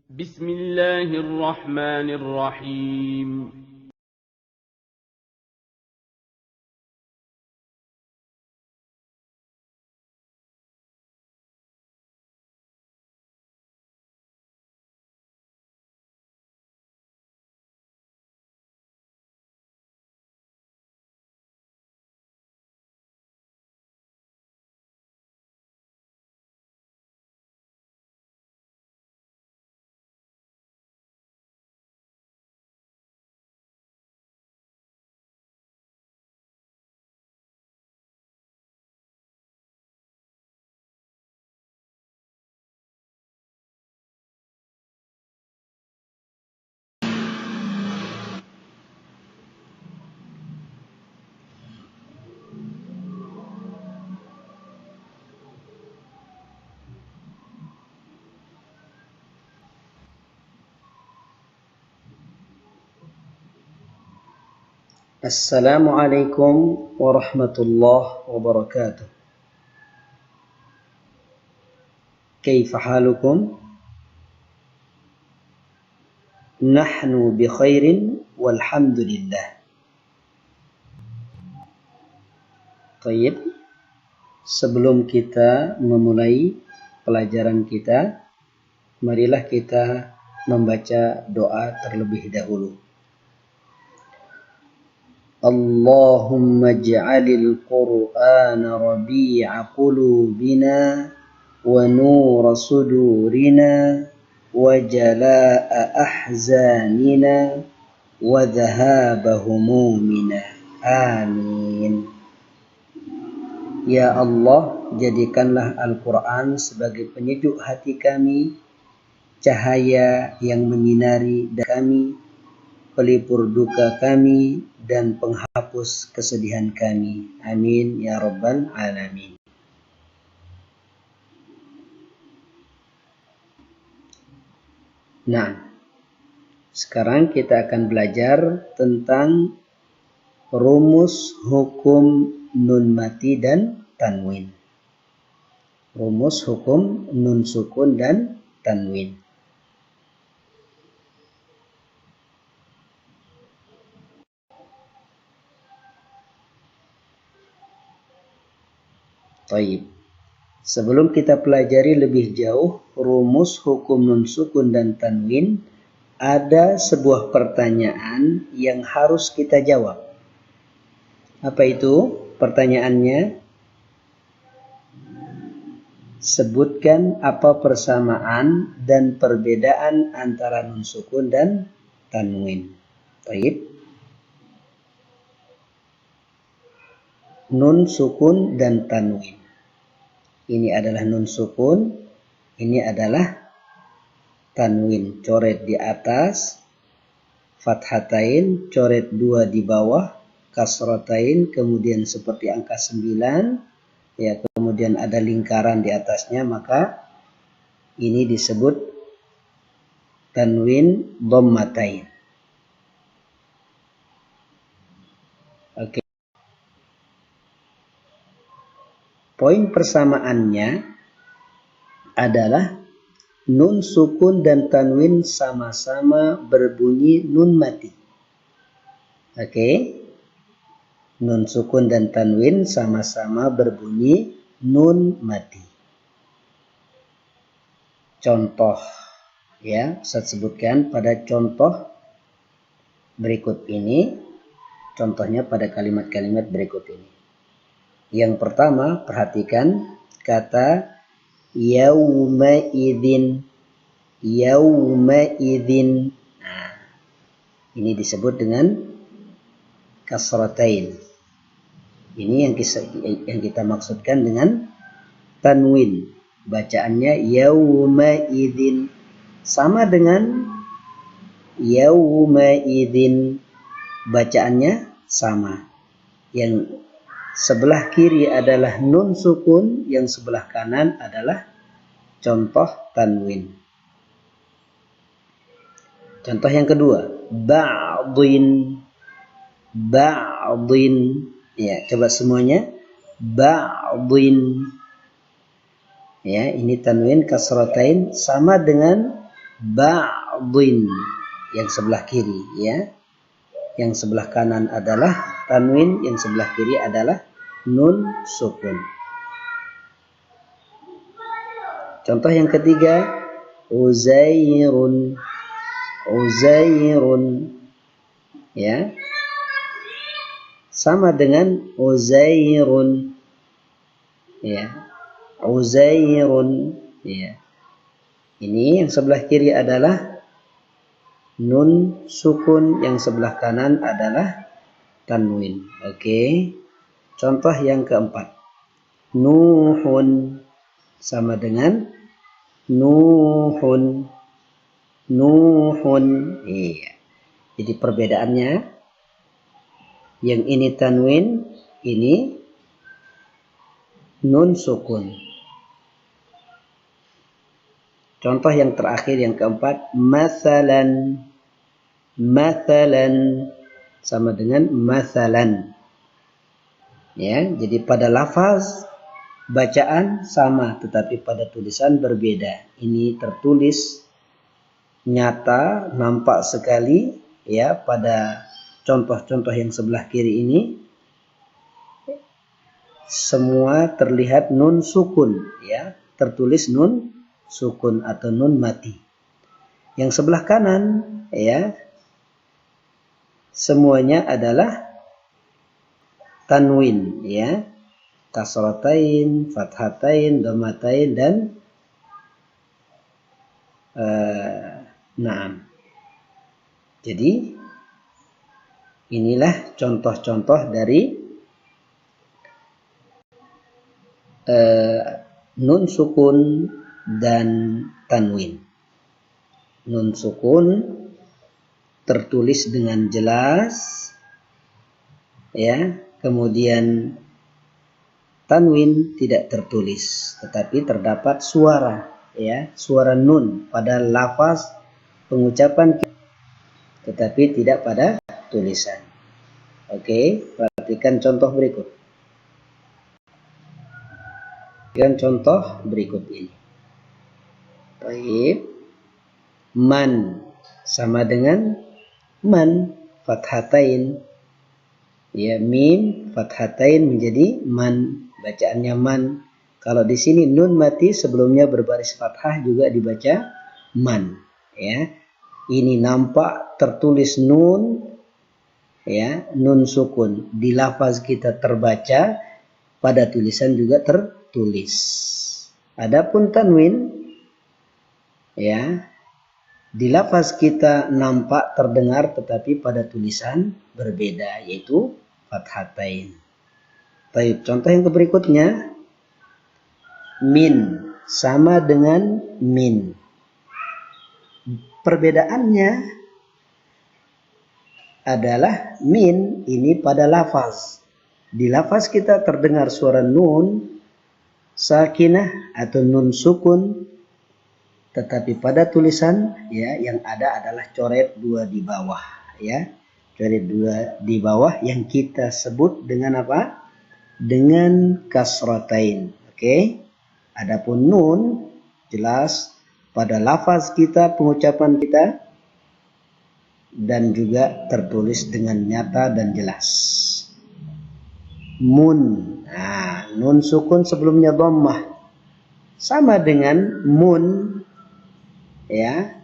بسم الله الرحمن الرحيم. Assalamualaikum warahmatullahi wabarakatuh. Kaifa halukum? Nahnu bi khairin walhamdulillah. Baik, sebelum kita memulai pelajaran kita, marilah kita membaca doa terlebih dahulu. Allahumma ij'alil Qur'ana rabi'a qulubina wa nura sudurina wa jalaa'a ahzanina wa dhahaba humumina. Amin. Ya Allah, jadikanlah Al-Quran sebagai penyejuk hati kami, cahaya yang menyinari kami, pelipur duka kami, dan penghapus kesedihan kami. Amin ya rabbal alamin. Nah, sekarang kita akan belajar tentang rumus hukum nun mati dan tanwin. Rumus hukum nun sukun dan tanwin. Taib. Sebelum kita pelajari lebih jauh rumus hukum nun sukun dan tanwin, ada sebuah pertanyaan yang harus kita jawab. Apa itu? Pertanyaannya, sebutkan apa persamaan dan perbedaan antara nun sukun dan tanwin. Taib. Nun sukun dan tanwin. Ini adalah nun sukun, ini adalah tanwin. Coret di atas, fathatain, coret 2 di bawah, kasratain, kemudian seperti angka 9, ya, kemudian ada lingkaran di atasnya, maka ini disebut tanwin dhammatain. Oke. Poin persamaannya adalah nun sukun dan tanwin sama-sama berbunyi nun mati. Oke. Nun sukun dan tanwin sama-sama berbunyi nun mati. Contoh, ya, saya sebutkan pada contoh berikut ini. Contohnya pada kalimat-kalimat berikut ini. Yang pertama, perhatikan kata yauma idzin. Yauma idzin. Nah, ini disebut dengan kasratain. Ini yang kita maksudkan dengan tanwin. Bacaannya yauma idzin. Sama dengan yauma idzin. Bacaannya sama. Yang sebelah kiri adalah nun sukun, yang sebelah kanan adalah contoh tanwin. Contoh yang kedua, ba'dhin. Ba'dhin. Ya, coba semuanya. Ba'dhin. Ya, ini tanwin kasratain sama dengan ba'din yang sebelah kiri, ya. Yang sebelah kanan adalah tanwin, yang sebelah kiri adalah nun sukun. Contoh yang ketiga, Uzairun. Uzairun, ya. Sama dengan Uzairun, ya. Uzairun, ya. Ini yang sebelah kiri adalah nun sukun, yang sebelah kanan adalah tanwin. Oke. Contoh yang keempat, Nuhun, sama dengan Nuhun. Nuhun, iya. Jadi perbedaannya, yang ini tanwin, ini nun sukun. Contoh yang terakhir, yang keempat, masalan. Masalan, sama dengan masalan. Ya, jadi pada lafaz bacaan sama, tetapi pada tulisan berbeda. Ini tertulis nyata, nampak sekali, ya, pada contoh-contoh yang sebelah kiri ini. Semua terlihat nun sukun, ya, tertulis nun sukun atau nun mati. Yang sebelah kanan, ya, semuanya adalah tanwin, ya, kasratain, fathatain, dhammatain, dan na'am. Jadi inilah contoh-contoh dari nun sukun dan tanwin. Nun sukun tertulis dengan jelas, ya. Kemudian tanwin tidak tertulis, tetapi terdapat suara, ya, suara nun pada lafaz pengucapan, tetapi tidak pada tulisan. Oke, perhatikan contoh berikut. Perhatikan contoh berikut ini. Baik. Man, sama dengan man, fathatain, ya, mim fathatain menjadi man, bacaannya man. Kalau di sini nun mati sebelumnya berbaris fathah juga dibaca man, ya. Ini nampak tertulis nun, ya, nun sukun. Di lafaz kita terbaca, pada tulisan juga tertulis. Adapun tanwin, ya, di lafaz kita nampak terdengar, tetapi pada tulisan berbeda, yaitu fathatain. Baik, contoh yang berikutnya, min, sama dengan min. Perbedaannya adalah min ini pada lafaz. Di lafaz kita terdengar suara nun sakinah atau nun sukun, tetapi pada tulisan, ya, yang ada adalah coret dua di bawah, ya, coret dua di bawah yang kita sebut dengan apa? Dengan kasratain. Oke. Adapun nun jelas pada lafaz kita, pengucapan kita, dan juga tertulis dengan nyata dan jelas. Mun, nah, nun sukun sebelumnya dhammah, sama dengan mun, ya,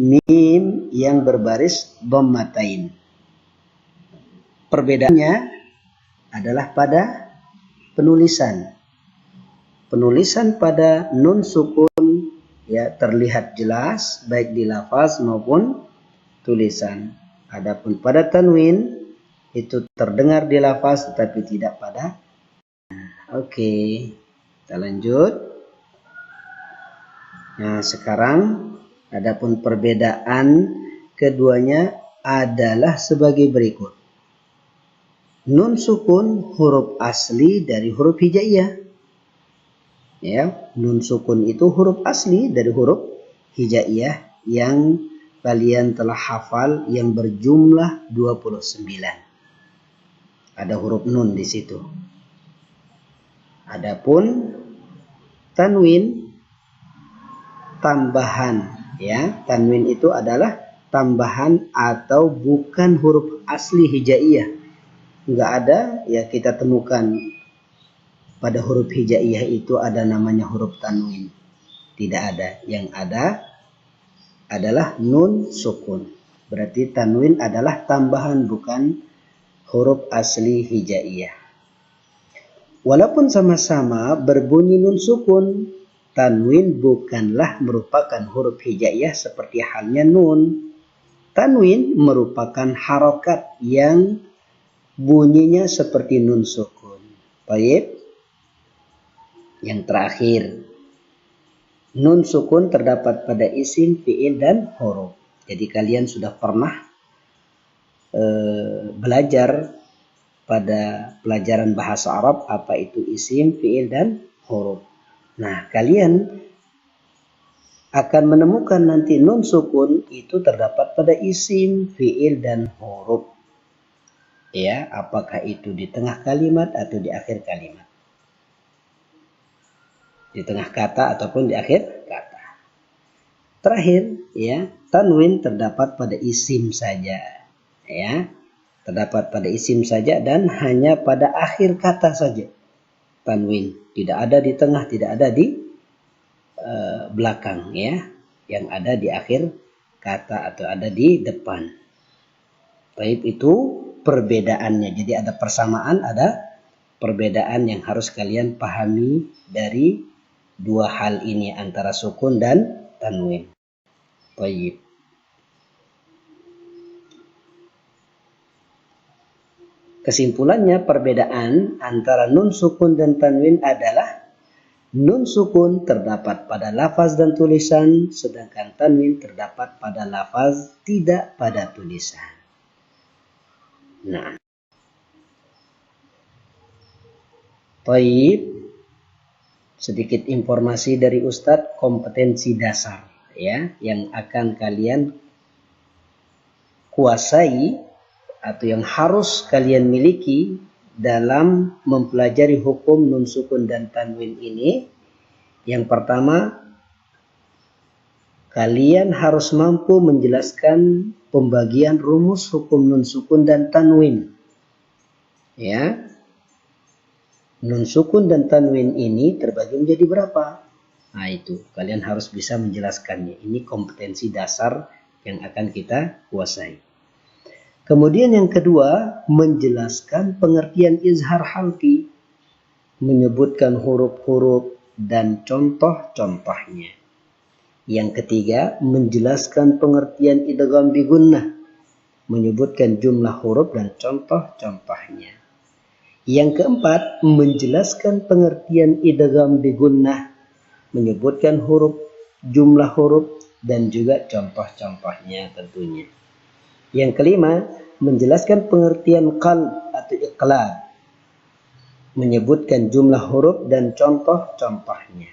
mim yang berbaris dhammatain. Perbedaannya adalah pada penulisan. Penulisan pada nun sukun, ya, terlihat jelas baik di lafaz maupun tulisan. Adapun pada tanwin itu terdengar di lafaz tetapi tidak pada. Oke, kita lanjut. Nah, sekarang adapun perbedaan keduanya adalah sebagai berikut. Nun sukun huruf asli dari huruf hijaiyah. Ya, nun sukun itu huruf asli dari huruf hijaiyah yang kalian telah hafal, yang berjumlah 29. Ada huruf nun di situ. Adapun tanwin tambahan, Ya, tanwin itu adalah tambahan atau bukan huruf asli hijaiyah. Enggak ada ya kita temukan pada huruf hijaiyah itu ada namanya huruf tanwin. Tidak ada. Yang ada adalah nun sukun. Berarti tanwin adalah tambahan bukan huruf asli hijaiyah. Walaupun sama-sama berbunyi nun sukun, tanwin bukanlah merupakan huruf hijaiyah seperti halnya nun. Tanwin merupakan harokat yang bunyinya seperti nun sukun. Baik. Yang terakhir, nun sukun terdapat pada isim, fiil, dan huruf. Jadi kalian sudah pernah belajar pada pelajaran bahasa Arab apa itu isim, fiil, dan huruf. Nah, kalian akan menemukan nanti nun sukun itu terdapat pada isim, fiil, dan huruf. Ya, apakah itu di tengah kalimat atau di akhir kalimat. Di tengah kata ataupun di akhir kata. Terakhir, ya, tanwin terdapat pada isim saja. Ya, terdapat pada isim saja dan hanya pada akhir kata saja. Tanwin tidak ada di tengah, tidak ada di belakang, ya. Yang ada di akhir kata atau ada di depan. Baik, itu perbedaannya. Jadi ada persamaan, ada perbedaan yang harus kalian pahami dari dua hal ini antara sukun dan tanwin. Baik. Kesimpulannya, perbedaan antara nun sukun dan tanwin adalah nun sukun terdapat pada lafaz dan tulisan, sedangkan tanwin terdapat pada lafaz tidak pada tulisan. Nah, baik. Sedikit informasi dari Ustadz, kompetensi dasar ya yang akan kalian kuasai atau yang harus kalian miliki dalam mempelajari hukum nun sukun dan tanwin ini. Yang pertama, kalian harus mampu menjelaskan pembagian rumus hukum nun sukun dan tanwin. Ya. Nun sukun dan tanwin ini terbagi menjadi berapa? Nah, itu kalian harus bisa menjelaskannya. Ini kompetensi dasar yang akan kita kuasai. Kemudian yang kedua, menjelaskan pengertian izhar halqi, menyebutkan huruf-huruf dan contoh-contohnya. Yang ketiga, menjelaskan pengertian idgham bi gunnah, menyebutkan jumlah huruf dan contoh-contohnya. Yang keempat, menjelaskan pengertian idgham bi gunnah, menyebutkan huruf, jumlah huruf, dan juga contoh-contohnya tentunya. Yang kelima, menjelaskan pengertian qalb atau iqlab, menyebutkan jumlah huruf dan contoh-contohnya.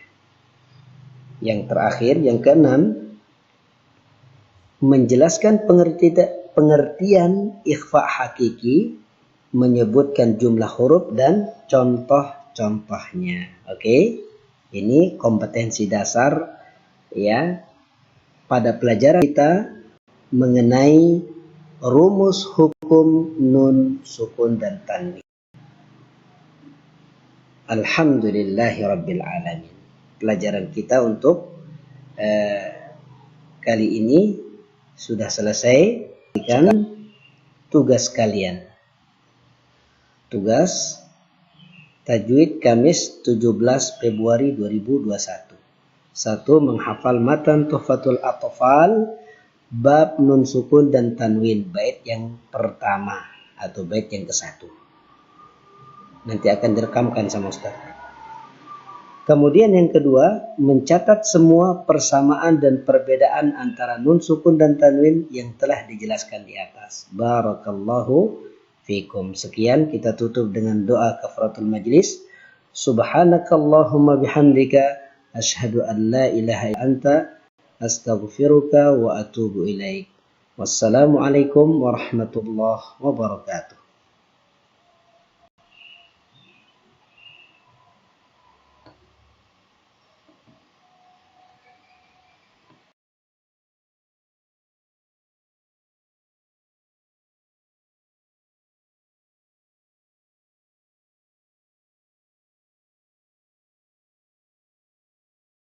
Yang terakhir, yang keenam, menjelaskan pengertian ikhfa hakiki, menyebutkan jumlah huruf dan contoh-contohnya. Oke, ini kompetensi dasar ya pada pelajaran kita mengenai rumus hukum nun sukun dan tanwin. Alhamdulillahirabbil alamin. Pelajaran kita untuk kali ini sudah selesai. Tugas kalian. Tugas tajwid Kamis 17 Februari 2021. 1. Menghafal matan Tuhfatul Atfal bab nun sukun dan tanwin, bait yang pertama atau bait yang ke-1. Nanti akan direkamkan sama Ustaz. Kemudian yang kedua, mencatat semua persamaan dan perbedaan antara nun sukun dan tanwin yang telah dijelaskan di atas. Barakallahu fikum. Sekian, kita tutup dengan doa kafaratul majlis. Subhanakallahumma bihamdika asyhadu an la ilaha illa anta astaghfiruka wa atubu ilaik. Wassalamualaikum warahmatullahi wabarakatuh.